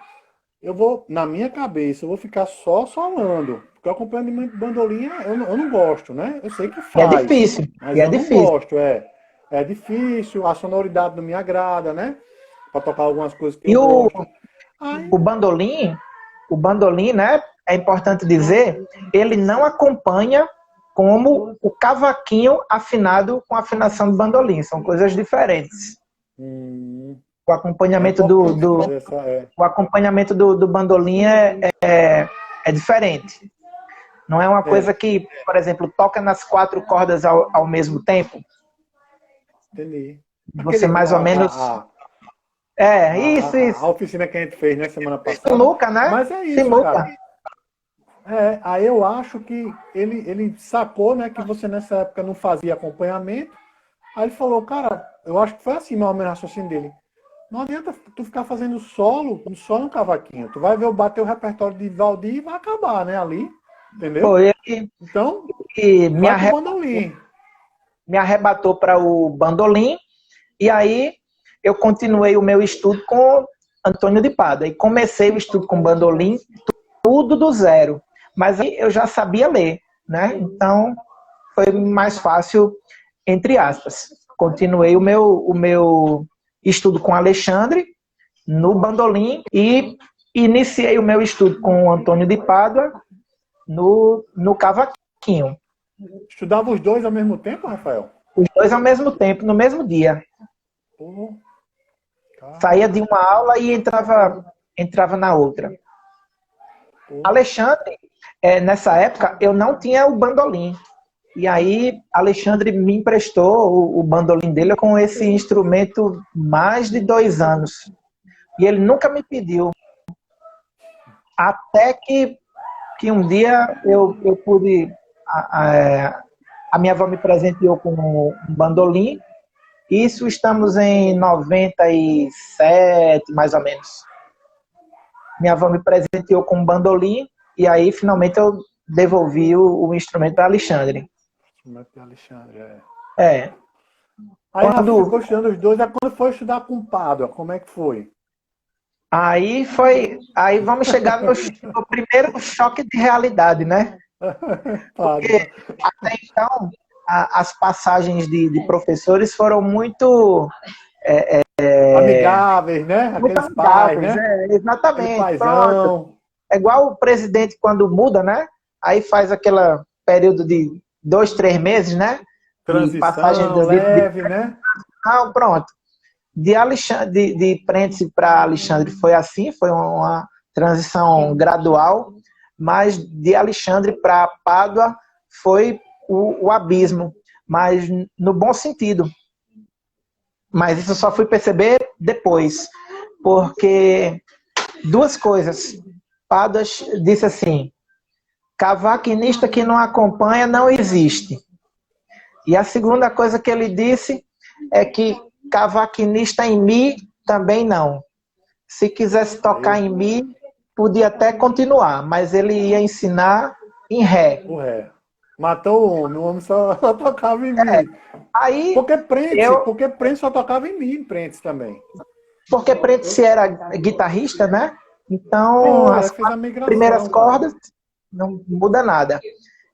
eu vou, na minha cabeça, eu vou ficar só solando. Porque o acompanhamento do bandolim, eu não gosto, né? Eu sei que faz. É difícil. Mas eu não gosto, É difícil, a sonoridade não me agrada, né? Para tocar algumas coisas que eu gosto. O bandolim, né? É importante dizer, ele não acompanha como o cavaquinho afinado com a afinação do bandolim. São coisas diferentes. O acompanhamento o acompanhamento do bandolim é diferente. Não é uma coisa que, por exemplo, toca nas 4 cordas ao mesmo tempo. Entendi. Você mais ou menos... isso. A oficina que a gente fez, né, semana passada. Simuca, né? Mas é isso, Simuca. cara. Aí eu acho que ele sacou, né, que você nessa época não fazia acompanhamento. Aí ele falou, cara, eu acho que foi assim, mais ou menos, o raciocínio dele. Não adianta tu ficar fazendo solo no cavaquinho. Tu vai bater o repertório de Valdir e vai acabar, né, ali. Entendeu? Então, vai pro bandolim. Me arrebatou para o bandolim. E aí eu continuei o meu estudo com Antônio de Pádua. E comecei o estudo com bandolim, tudo do zero. Mas aí eu já sabia ler, né? Então foi mais fácil, entre aspas. Continuei o meu estudo com Alexandre no bandolim e iniciei o meu estudo com o Antônio de Pádua no cavaquinho. Estudava os dois ao mesmo tempo, Rafael? Os dois ao mesmo tempo, no mesmo dia. Saía de uma aula e entrava na outra. Alexandre, nessa época, eu não tinha o bandolim. E aí, Alexandre me emprestou o bandolim dele com esse instrumento mais de 2 anos. E ele nunca me pediu. Até que um dia eu pude... A minha avó me presenteou com um bandolim. Isso estamos em 97, mais ou menos. Minha avó me presenteou com um bandolim. E aí, finalmente, eu devolvi o instrumento para Alexandre. Aí quando ficou estudando os dois, quando foi estudar com Pádua, como é que foi? Aí vamos chegar no primeiro choque de realidade, né? Porque até então as passagens de professores foram muito amigáveis, né? Aqueles pais, né? Exatamente. Pronto. É igual o presidente quando muda, né? Aí faz aquele período de 2, 3 meses, né? Transição leve, né? Pronto. De Prentice para Alexandre foi assim, foi uma transição gradual, mas de Alexandre para Pádua foi o abismo, mas no bom sentido. Mas isso eu só fui perceber depois, porque 2 coisas. Pádua disse assim: cavaquinista que não acompanha não existe. E a segunda coisa que ele disse é que cavaquinista em Mi também não. Se quisesse tocar em Mi, podia até continuar, mas ele ia ensinar em Ré. O Ré. Matou o homem só tocava em Mi. Aí porque Prentice só tocava em Mi, Prentice também. Porque Prentice era guitarrista, né? Então, as primeiras cordas não muda nada.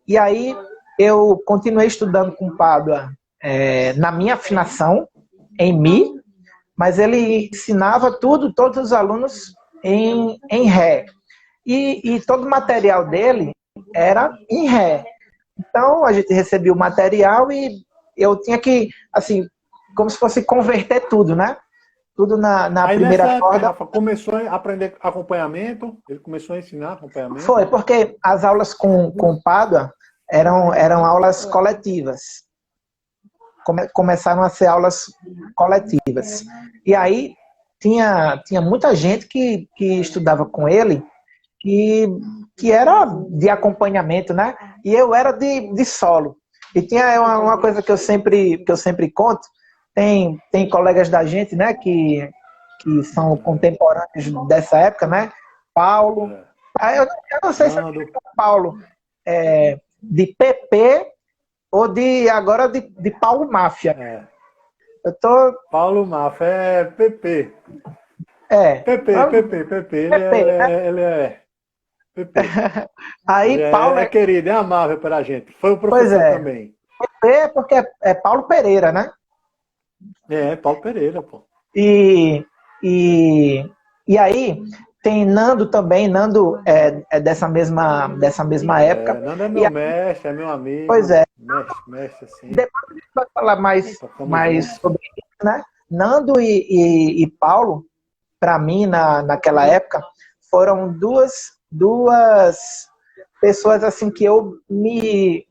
E aí eu continuei estudando com Pádua na minha afinação, em Mi, mas ele ensinava todos os alunos em Ré. E todo o material dele era em Ré. Então, a gente recebia o material e eu tinha que, assim, como se fosse converter tudo, né? Tudo na Aí primeira nessa época, corda. Rafa, começou a aprender acompanhamento, ele começou a ensinar acompanhamento. Foi, porque as aulas com o Pádua eram aulas coletivas. Começaram a ser aulas coletivas. E aí tinha muita gente que estudava com ele que era de acompanhamento, né? E eu era de solo. E tinha uma coisa que eu sempre conto, tem colegas da gente, né, que são contemporâneos dessa época, né? Paulo. Eu não sei se é Nando. Paulo de PP ou agora de Paulo Máfia. É. Eu tô. Paulo Mafra, é PP. É. PP. PP, né? Ele é PP. Ele Aí Paulo é querido, é amável para a gente. Foi o Pois professor é. também. PP é porque é Paulo Pereira, né? É, Paulo Pereira, pô. E, e, e aí tem Nando também, Nando é dessa mesma época. Nando é E meu aí, mestre, é meu pois amigo. é, Mestre, assim. depois a gente vai falar Tocamos mais juntos. sobre isso, né? Nando e Paulo, para mim, naquela época, foram duas pessoas assim que eu me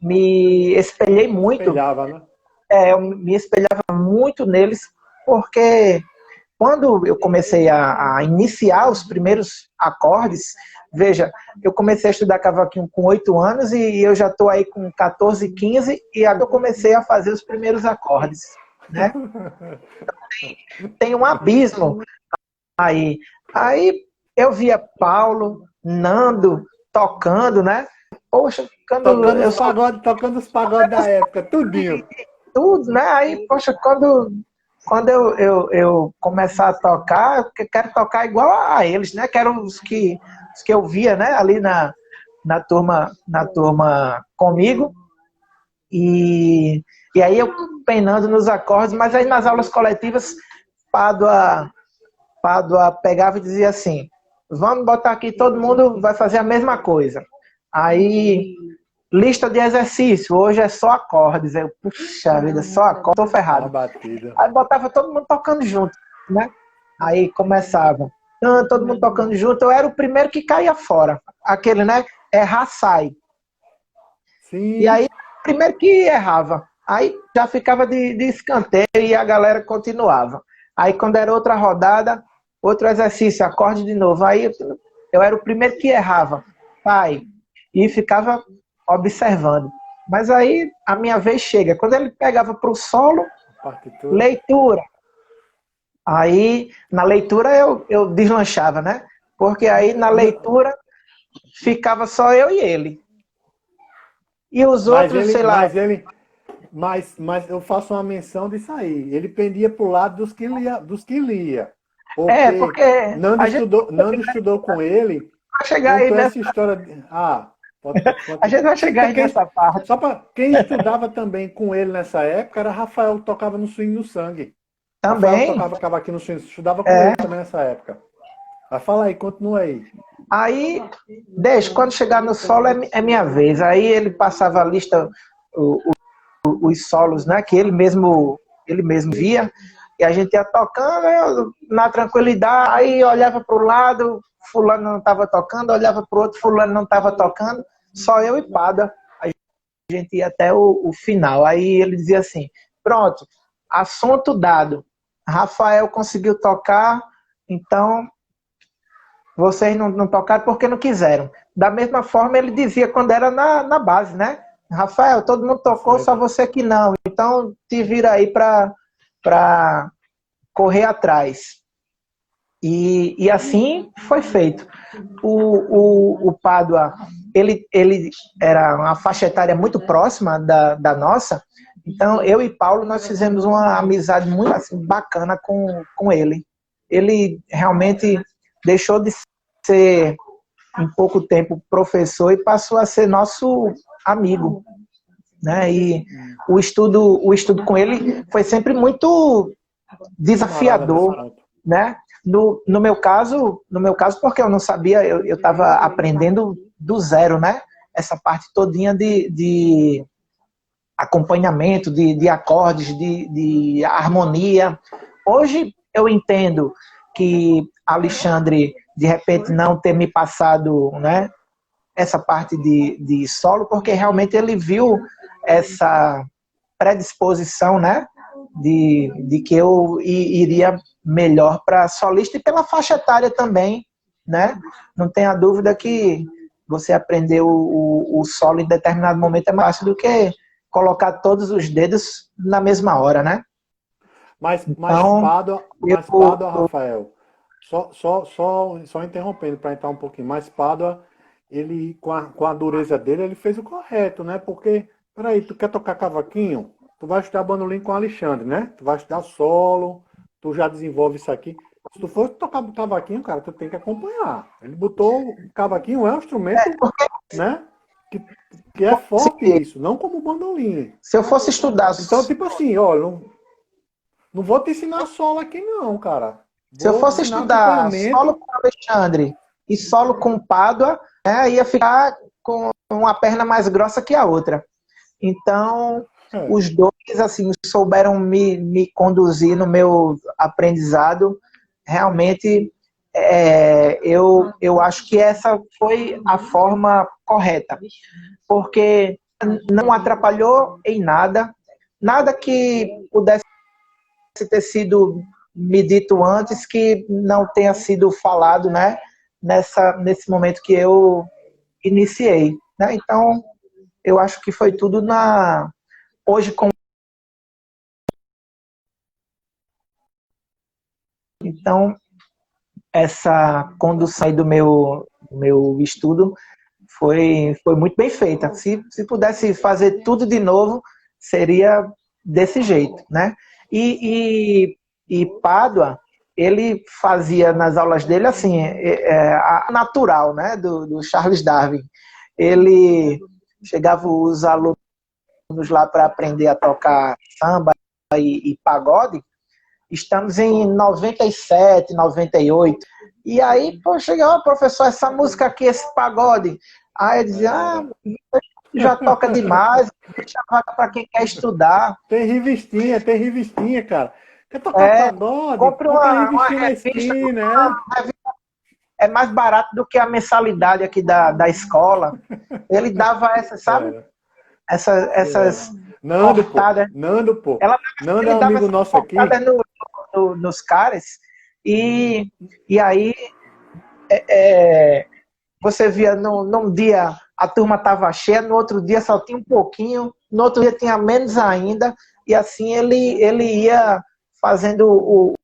espelhei muito. Espelhava, né? Eu me espelhava muito neles, porque quando eu comecei a iniciar os primeiros acordes, veja, eu comecei a estudar cavaquinho com 8 anos e eu já estou aí com 14, 15 e agora eu comecei a fazer os primeiros acordes, né? Tem um abismo aí. Aí eu via Paulo, Nando tocando, né? Poxa, quando eu só Tocando os pagodes da época, tudinho. tudo, né? Aí, poxa, quando eu começar a tocar, eu quero tocar igual a eles, né? Que eram os que eu via, né? Ali na turma comigo. E aí eu penando nos acordes, mas aí nas aulas coletivas, Pádua pegava e dizia assim, vamos botar aqui, todo mundo vai fazer a mesma coisa. Aí, lista de exercício, hoje é só acordes. Eu, puxa vida, só acordes, tô Só a ferrado. batida. Aí botava todo mundo tocando junto, né? Aí começava, todo mundo tocando junto, eu era o primeiro que caía fora. Aquele, né? Errar, sai. E Sim. aí, primeiro que errava. Aí já ficava de escanteio e a galera continuava. Aí quando era outra rodada, outro exercício, acorde de novo. Aí eu era o primeiro que errava. Pai. E ficava observando. Mas aí a minha vez chega. Quando ele pegava para o solo, Partitura. leitura. Aí na leitura eu deslanchava, né? Porque aí na leitura ficava só eu e ele. E os Mas outros, ele, sei lá, mas ele, mas eu faço uma menção disso aí. Ele pendia pro lado dos que lia. Porque porque a gente Nando estudou com ele, vai chegar aí contou nessa, essa história. a gente vai chegar aí Quem, nessa parte só para quem estudava também com ele nessa época era Rafael, que tocava no Swing no Sangue. Rafael também. tocava cavaquinho no Swing, estudava com ele também nessa época. Mas fala aí, continua aí. Aí, deixa, quando chegar no solo é minha vez. Aí ele passava a lista, os solos, né, que ele mesmo via, e a gente ia tocando, eu, na tranquilidade, aí olhava para o lado, fulano não estava tocando, olhava para o outro, fulano não estava tocando, só eu e Pada, a gente ia até o final. Aí ele dizia assim, pronto, assunto dado, Rafael conseguiu tocar, então vocês não tocaram porque não quiseram. Da mesma forma ele dizia quando era na base, né? Rafael, todo mundo tocou, só você que não. Então te vira aí para correr atrás. E assim foi feito. O Pádua, ele era uma faixa etária muito próxima da nossa, então eu e Paulo, nós fizemos uma amizade muito assim, bacana com ele. Ele realmente deixou de ser, em pouco tempo, professor e passou a ser nosso amigo, né? E o estudo com ele foi sempre muito Camarada nesse desafiador, ponto. né? No meu caso, porque eu não sabia, eu estava aprendendo do zero, né? essa parte todinha de acompanhamento, de acordes, de harmonia. Hoje eu entendo que Alexandre, de repente, não ter me passado, né, essa parte de solo, porque realmente ele viu essa predisposição, né, de que eu iria melhor para solista e pela faixa etária também, né? Não tenha dúvida que você aprender o solo em determinado momento é mais fácil do que colocar todos os dedos na mesma hora, né? Então, Pádua, Rafael, só interrompendo para entrar um pouquinho, mas Pádua, ele, com a dureza dele, ele fez o correto, né? Porque, peraí, tu quer tocar cavaquinho? Tu vai estudar bandolim com o Alexandre, né? Tu vai estudar solo, tu já desenvolve isso aqui. Se tu for tocar cavaquinho, cara, tu tem que acompanhar. Ele botou o cavaquinho, é um instrumento, né? Que, que é forte isso, não como o bandolim. se eu fosse estudar, Então, tipo assim, ó, não vou te ensinar solo aqui não, cara. se eu Vou te fosse ensinar estudar solo acompanhamento. com Alexandre e solo com Pádua, né, ia ficar com uma perna mais grossa que a outra. Então, É, os dois, assim, souberam me conduzir no meu aprendizado. Realmente, eu acho que essa foi a forma correta, porque não atrapalhou em nada, nada que pudesse ter sido me dito antes que não tenha sido falado, né, nesse momento que eu iniciei, né? Então, eu acho que foi tudo hoje com então essa condução aí do meu estudo foi muito bem feita. Se pudesse fazer tudo de novo, seria desse jeito, né? E Pádua, ele fazia nas aulas dele assim, a natural, né? Do Charles Darwin. Ele chegava os alunos lá para aprender a tocar samba e pagode. Estamos em 97, 98. E aí, pô, chegava, professor, essa música aqui, esse pagode. Aí eu dizia, já toca demais, deixa a vaga para quem quer estudar. tem revistinha, cara. Quer tocar É, pagode? compre Compra a uma revistinha na revista, esquina, é. é mais barato do que a mensalidade aqui da escola. Ele dava essas, sabe? É, Essas Nando, pô. cortadas. Nando, pô. Ela, Nando é ele um dava amigo essas nosso cortadas aqui. nos caras. E aí você via num dia a turma estava cheia, no outro dia só tinha um pouquinho, no outro dia tinha menos ainda, e assim ele ia fazendo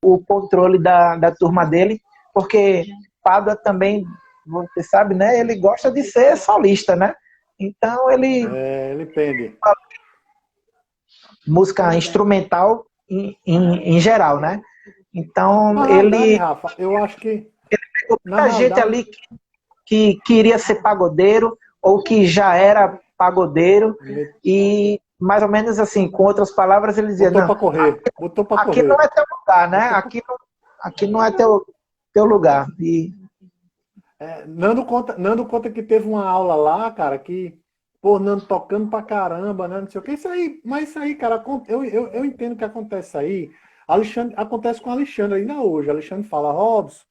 o controle da turma dele, porque Pádua também, você sabe, né? Ele gosta de ser solista, né? Então Ele pende. música instrumental em geral, né? Então Na realidade, ele Rafa, eu acho que, pegou na muita gente realidade, ali que queria ser pagodeiro ou que já era pagodeiro e mais ou menos assim, com outras palavras, ele dizia, botou não, pra correr. Botou pra aqui não correr. é teu lugar, né? Botou pra... Aqui não é teu lugar. Nando conta que teve uma aula lá, cara, que, pô, Nando tocando pra caramba, né? Não sei o que. Isso aí, mas isso aí, cara, eu entendo que acontece aí. Alexandre, acontece com o Alexandre ainda hoje. Alexandre fala, Robson,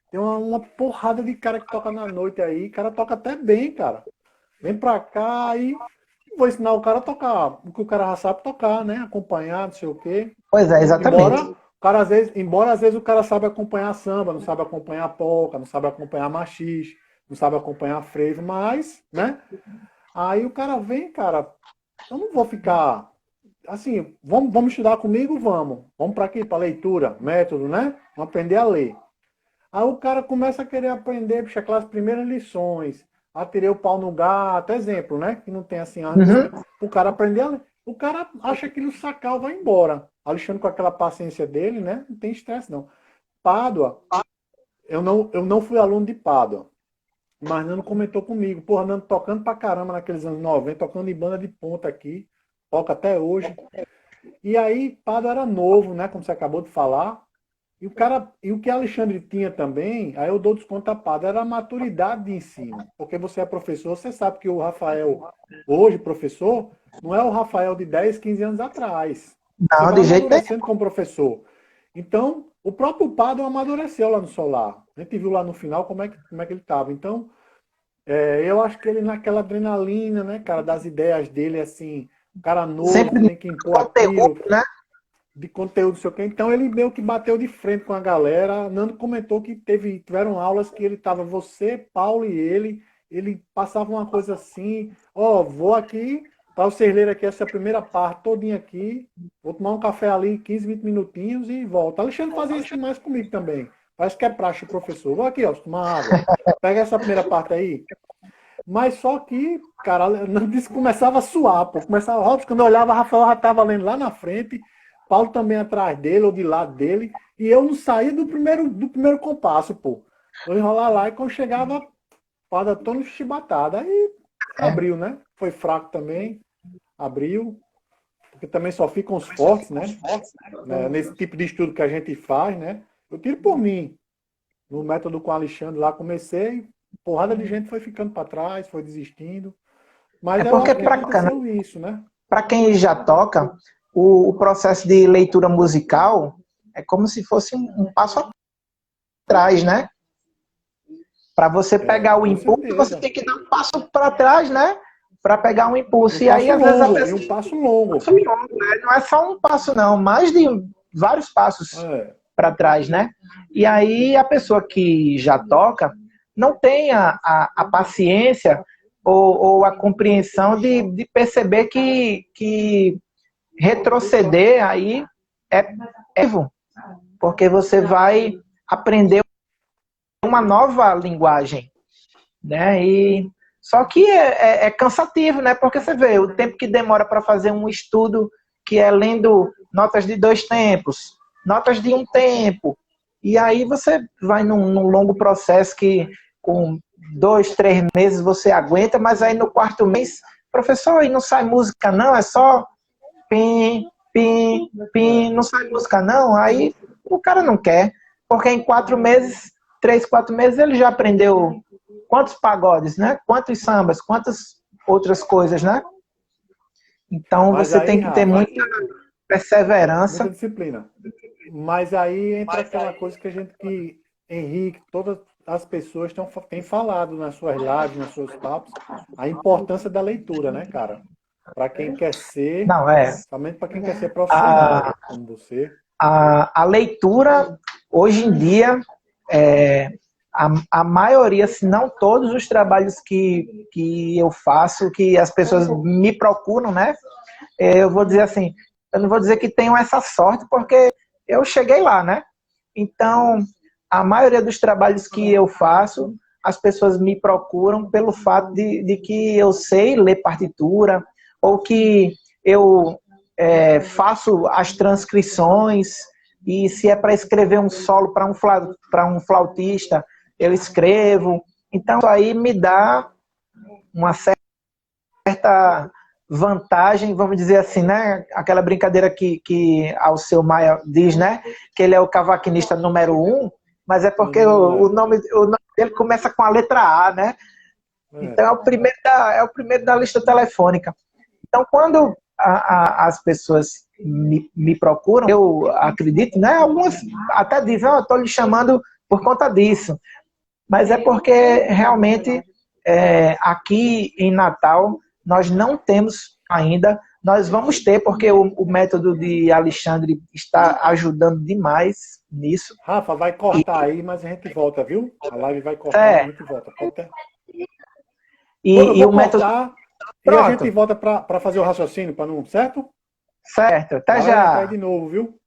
tem uma porrada de cara que toca na noite aí. O cara toca até bem, cara. Vem pra cá e vou ensinar o cara a tocar o que o cara já sabe tocar, né? Acompanhar, não sei o quê. Pois é, exatamente. Embora às vezes o cara sabe acompanhar samba, não sabe acompanhar polca, não sabe acompanhar machixe, não sabe acompanhar frevo, mas, né? Aí o cara vem, cara, eu não vou ficar assim, vamos estudar comigo? Vamos para aqui, para leitura, método, né? Vamos aprender a ler. Aí o cara começa a querer aprender, bicho, aquelas primeiras lições. Atirei o pau no gato, exemplo, né? Que não tem assim as lições. Uhum. O cara aprender a ler. O cara acha que no sacal vai embora. Alexandre com aquela paciência dele, né? Não tem estresse, não. Pádua, eu não fui aluno de Pádua. Mas Nando comentou comigo. Porra, Nando tocando pra caramba naqueles anos 90, tocando em banda de ponta aqui. Toca até hoje. E aí, Pádua era novo, né? Como você acabou de falar. E o cara, e o que Alexandre tinha também, aí eu dou descontapado, era a maturidade de ensino. Porque você é professor, você sabe que o Rafael, hoje professor, não é o Rafael de 10, 15 anos atrás. Você Não, vai de jeito nenhum. amadurecendo como professor. Então, o próprio Pado amadureceu lá no Solar. A gente viu lá no final como é que ele estava. Então, eu acho que ele naquela adrenalina, né, cara, das ideias dele, assim, um cara novo, Sempre tem que impor conteúdo, aquilo, né? de conteúdo, não sei o quê. Então ele meio que bateu de frente com a galera. Nando comentou que tiveram aulas que ele tava, você, Paulo e ele passava uma coisa assim, ó, vou aqui, para vocês lerem aqui essa primeira parte todinha aqui, vou tomar um café ali, 15, 20 minutinhos e volto. Alexandre fazia isso demais comigo também. Parece que é praxe, professor. Vou aqui, ó, tomar água. Pega essa primeira parte aí. Mas só que, cara, disse que começava a suar, pô. Começava, Robson, quando eu olhava, Rafael já estava lendo lá na frente, Paulo também atrás dele, ou de lado dele, e eu não saía do primeiro compasso, pô. Vou enrolar lá e quando chegava, Padre Antônio chibatada. Aí É, abriu, né? Foi fraco também, abriu, porque também só ficam os fortes, né? Nesse tipo de estudo que a gente faz, né? Eu tiro por mim. No método com o Alexandre lá, comecei, porrada de gente foi ficando para trás, foi desistindo. Mas é eu porque acho que aconteceu isso, né? para quem já toca, o processo de leitura musical é como se fosse um passo atrás, né? Para você pegar o Com impulso, você certeza. tem que dar um passo para trás, né? Para pegar um E um impulso. E aí, passo às vezes, a longo, e um pessoa. passo longo. Não é só um passo, não, mais de vários passos É, para trás, né? E aí, a pessoa que já toca não tem a paciência ou a compreensão de perceber que retroceder aí é erro, porque você vai aprender uma nova linguagem, né? E só que é cansativo, né? Porque você vê o tempo que demora para fazer um estudo que é lendo notas de 2 tempos, notas de 1 tempo, e aí você vai num longo processo que com 2, 3 meses você aguenta, mas aí no quarto mês, professor, aí não sai música não, é só pim, pim, pim, é. não sai música não, aí o cara não quer, porque em 4 meses, 3, 4 meses ele já aprendeu quantos pagodes, né? Quantos sambas, quantas outras coisas, né? Então Mas você aí, tem que ter Rafa, muita muita perseverança. disciplina. Mas aí entra aquela coisa que Henrique, todas as pessoas têm falado nas suas lives, nos seus papos, a importância da leitura, né, cara? Para quem quer ser, Não, somente para quem quer ser profissional, a, como você. a leitura, hoje em dia, é, a maioria, se não todos os trabalhos que eu faço, que as pessoas me procuram, né? Eu vou dizer assim, eu não vou dizer que tenho essa sorte, porque eu cheguei lá, né? Então, a maioria dos trabalhos que eu faço, as pessoas me procuram pelo fato de que eu sei ler partitura, ou que eu faço as transcrições, e se é para escrever um solo para um flautista, eu escrevo. Então, isso aí me dá uma certa vantagem, vamos dizer assim, né? Aquela brincadeira que Alceu Maia diz, né? Que ele é o cavaquinista número 1, mas é porque Número 1, o nome dele começa com a letra A, né? Então é o primeiro da lista telefônica. Então, quando as pessoas me procuram, eu acredito, né? Algumas até dizem, eu estou lhe chamando por conta disso. Mas é porque realmente aqui em Natal nós não temos ainda. Nós vamos ter, porque o método de Alexandre está ajudando demais nisso. Rafa, vai E, cortar aí, mas a gente volta, viu? A live vai cortar, mas a é, gente volta. Pode ter. Eu e vou o método. cortar e a gente Pronto, volta para fazer o raciocínio, para não, certo? certo. Até Vai aí já. de novo, viu?